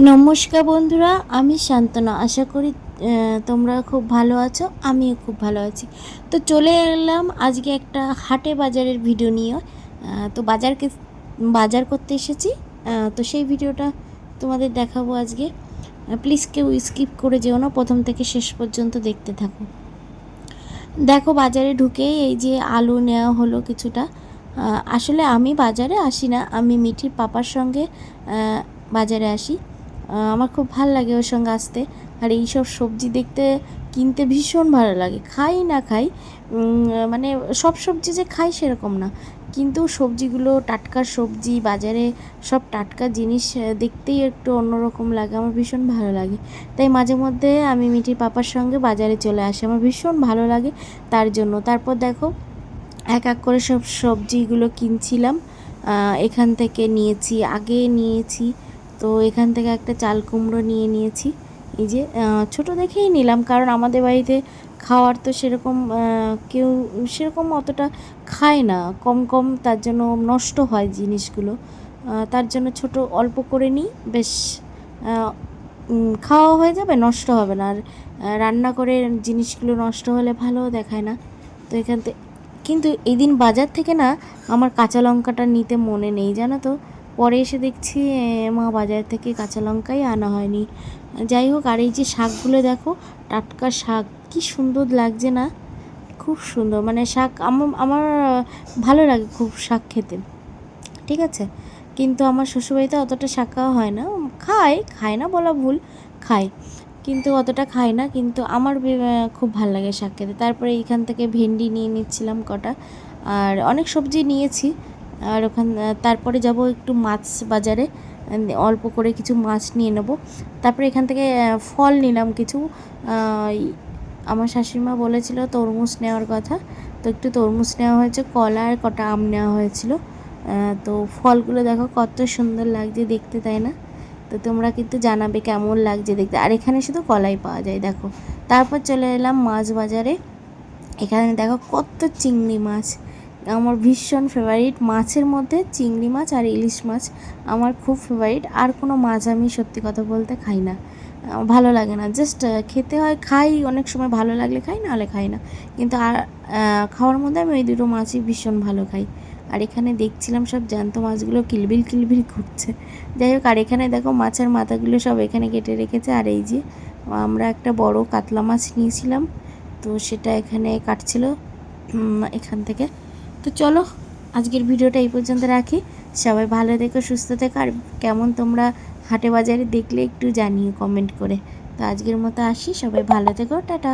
নমস্কার বন্ধুরা, আমি শান্তনা। আশা করি তোমরা খুব ভালো আছো। আমিও খুব ভালো আছি। তো চলে এলাম আজকে একটা হাটে বাজারের ভিডিও নিয়ে। তো বাজার করতে এসেছি। তো সেই ভিডিওটা তোমাদের দেখাবো আজকে। প্লিজ কেউ স্কিপ করে যেও না, প্রথম থেকে শেষ পর্যন্ত দেখতে থাকো। দেখো, বাজারে ঢুকে এই যে আলু নেওয়া হলো কিছুটা। আসলে আমি বাজারে আসি না, আমি মিঠির পাপার সঙ্গে বাজারে আসি। আমার খুব ভালো লাগে ওর সঙ্গে আসতে। আর এই সব সবজি দেখতে কিনতে ভীষণ ভালো লাগে। খাই না খাই, মানে সব সবজি যে খাই সেরকম না, কিন্তু সবজিগুলো টাটকা সবজি, বাজারে সব টাটকা জিনিস দেখতেই একটু অন্যরকম লাগে, আমার ভীষণ ভালো লাগে। তাই মাঝে মধ্যে আমি মিঠির পাপার সঙ্গে বাজারে চলে আসি, আমার ভীষণ ভালো লাগে তার জন্য। তারপর দেখো, এক এক করে সব সবজিগুলো কিনছিলাম। এখান থেকে নিয়েছি। তো এখান থেকে একটা চাল কুমড়ো নিয়েছি। এই যে ছোটো দেখেই নিলাম, কারণ আমাদের বাড়িতে খাওয়ার তো সেরকম কেউ সেরকম অতটা খায় না, কম কম, তার জন্য নষ্ট হয় জিনিসগুলো। তার জন্য ছোট অল্প করে নিই, বেশ খাওয়া হয়ে যাবে, নষ্ট হবে না। আর রান্না করে জিনিসগুলো নষ্ট হলে ভালোও দেখায় না। তো এখান থেকে কিন্তু এদিন বাজার থেকে না আমার কাঁচা লঙ্কাটা নিতে মনে নেই, জানো তো। পরে এসে দেখছি মা বাজার থেকে কাঁচা লঙ্কাই আনা হয়নি। যাই হোক, আর এই যে শাকগুলো দেখো, টাটকা শাক, কি সুন্দর লাগছে না? খুব সুন্দর, মানে শাক আমার ভালো লাগে খুব শাক খেতে, ঠিক আছে। কিন্তু আমার শ্বশুরবাড়িতে অতটা শাক খাওয়া হয় না। খায় না বলা ভুল, খায়, কিন্তু অতটা খায় না। কিন্তু আমার খুব ভালো লাগে শাক খেতে। তারপরে এইখান থেকে ভেন্ডি নিয়ে নিচ্ছিলাম কটা, আর অনেক সবজি নিয়েছি। আর তারপরে যাব একটু মাছ বাজারে, অল্প করে কিছু মাছ নিয়ে নেব। তারপরে এখান থেকে ফল নিলাম কিছু। আমার শাশুড়িমা বলেছিল তরমুজ নেওয়ার কথা, তো একটু তরমুজ নেওয়া হয়েছে, কলা আর কটা আম নেওয়া হয়েছিল। তো ফলগুলো দেখো কত সুন্দর লাগছে দেখতে, তাই না? তো তোমরা কিন্তু জানাবে কেমন লাগছে দেখতে। আর এখানে শুধু কলাই পাওয়া যায় দেখো। তারপর চলে এলাম মাছ বাজারে। এখানে দেখো কত চিংড়ি মাছ, আমার ভীষণ ফেভারিট। মাছের মধ্যে চিংড়ি মাছ আর ইলিশ মাছ আমার খুব ফেভারিট। আর কোনো মাছ আমি সত্যি কথা বলতে খাই না, ভালো লাগে না। জাস্ট খেতে হয়, খাই অনেক সময়, ভালো লাগলে খাই, না হলে খাই না। কিন্তু আর খাওয়ার মধ্যে আমি ওই দুটো মাছই ভীষণ ভালো খাই। আর এখানে দেখছিলাম সব জ্যান্ত মাছগুলো কিলবিল কিলবিল করছে। যাই হোক, আর এখানে দেখো মাছের মাথাগুলো সব এখানে কেটে রেখেছে। আর এই যে আমরা একটা বড় কাতলা মাছ নিয়েছিলাম, তো সেটা এখানে কাটছিল এখান থেকে। তো চলো, আজকের ভিডিওটা এই পর্যন্ত রাখি। সবাই ভালো থেকো, সুস্থ থেকো। আর কেমন তোমরা হাটে বাজারে দেখলে একটু জানিও কমেন্ট করে। তো আজকের মতো আসি, সবাই ভালো থেকো, টাটা।